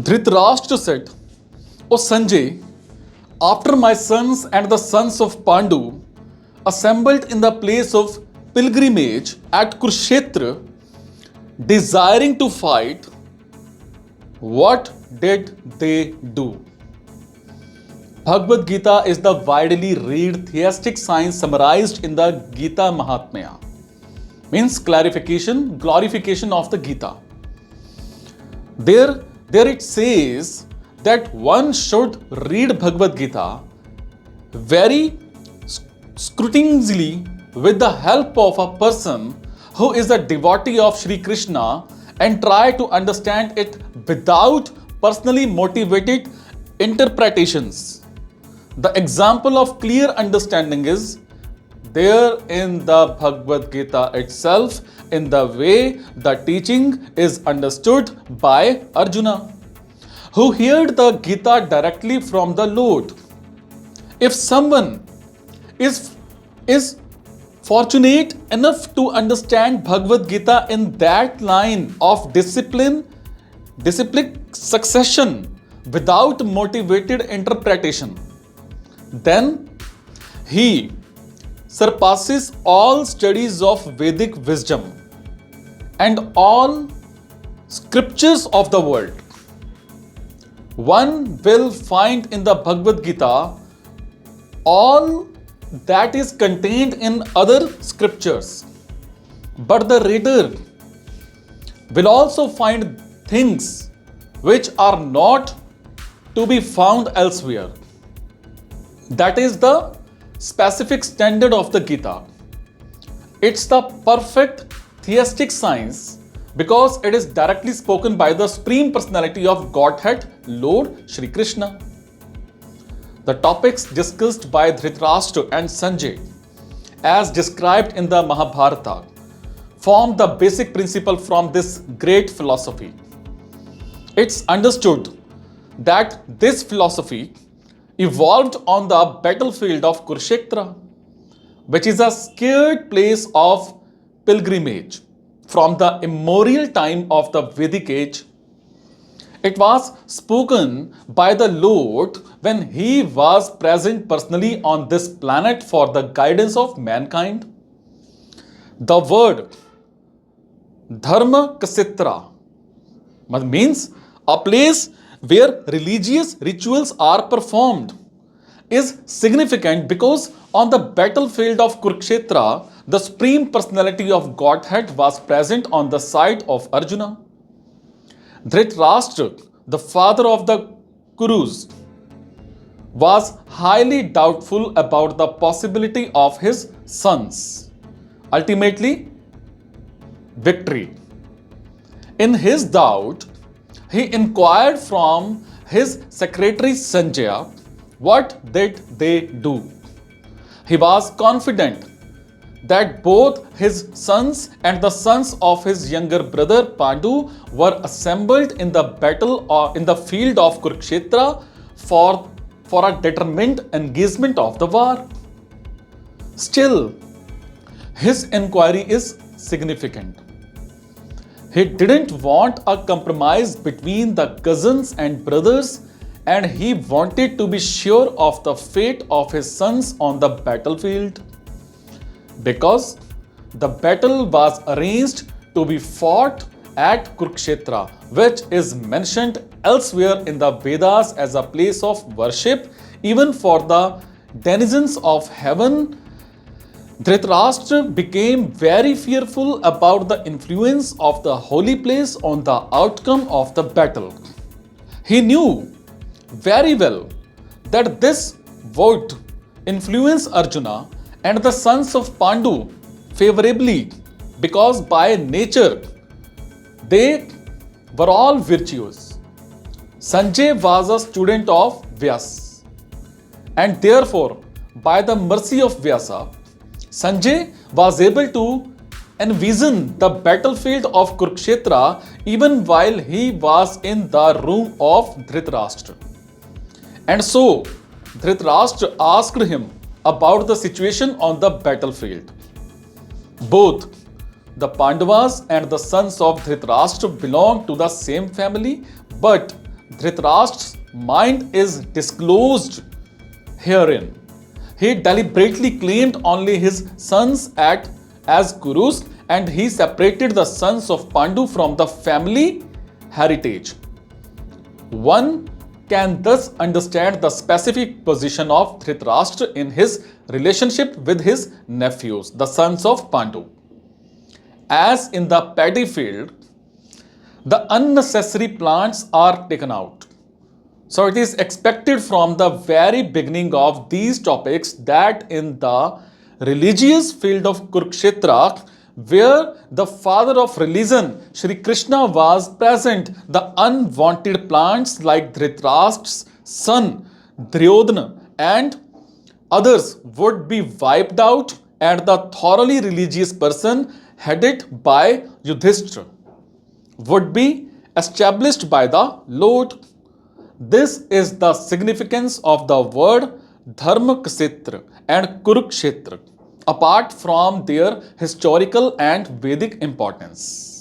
Dhritrashtra said, O Sanjay, after my sons and the sons of Pandu assembled in the place of pilgrimage at Kurukshetra, desiring to fight, what did they do? Bhagavad Gita is the widely read theistic science summarized in the Gita Mahatmya, means clarification, glorification of the Gita. There it says that one should read Bhagavad Gita very scrupulously with the help of a person who is a devotee of Shri Krishna and try to understand it without personally motivated interpretations. The example of clear understanding is there in the Bhagavad Gita itself, in the way the teaching is understood by Arjuna, who heard the Gita directly from the Lord. If someone is fortunate enough to understand Bhagavad Gita in that line of discipline succession without motivated interpretation, then he surpasses all studies of Vedic wisdom and all scriptures of the world. One will find in the Bhagavad Gita all that is contained in other scriptures, but the reader will also find things which are not to be found elsewhere. That is the specific standard of the Gita. It's the perfect theistic science because it is directly spoken by the Supreme Personality of Godhead, Lord Shri Krishna. The topics discussed by Dhritrashtra and Sanjay, as described in the Mahabharata, form the basic principle from this great philosophy. It's understood that this philosophy evolved on the battlefield of Kurukshetra, which is a sacred place of pilgrimage from the immemorial time of the Vedic age. It was spoken by the Lord when he was present personally on this planet for the guidance of mankind. The word Dharma Kshetra means a place where religious rituals are performed, is significant because on the battlefield of Kurukshetra, the Supreme Personality of Godhead was present on the side of Arjuna. Dhritrashtra, the father of the Kurus, was highly doubtful about the possibility of his sons ultimately victory. In his doubt, he inquired from his secretary Sanjay, what did they do? He was confident that both his sons and the sons of his younger brother Pandu were assembled in the field of Kurukshetra for a determined engagement of the war. Still, his inquiry is significant. He didn't want a compromise between the cousins and brothers, and he wanted to be sure of the fate of his sons on the battlefield. Because the battle was arranged to be fought at Kurukshetra, which is mentioned elsewhere in the Vedas as a place of worship, even for the denizens of heaven. Dhritrashtra became very fearful about the influence of the holy place on the outcome of the battle. He knew very well that this would influence Arjuna and the sons of Pandu favorably because by nature they were all virtuous. Sanjay was a student of Vyasa, and therefore by the mercy of Vyasa, Sanjay was able to envision the battlefield of Kurukshetra even while he was in the room of Dhritrashtra. And so Dhritrashtra asked him about the situation on the battlefield. Both the Pandavas and the sons of Dhritrashtra belonged to the same family, but Dhritarashtra's mind is disclosed herein. He deliberately claimed only his sons as gurus, and he separated the sons of Pandu from the family heritage. One can thus understand the specific position of Dhritarashtra in his relationship with his nephews, the sons of Pandu. As in the paddy field, the unnecessary plants are taken out. So it is expected from the very beginning of these topics that in the religious field of Kurukshetra, where the father of religion, Shri Krishna, was present, the unwanted plants like Dhritarashtra's son, Duryodhana, and others would be wiped out, and the thoroughly religious person headed by Yudhishthira would be established by the Lord. This is the significance of the word Dharmakshetra and Kurukshetra, apart from their historical and Vedic importance.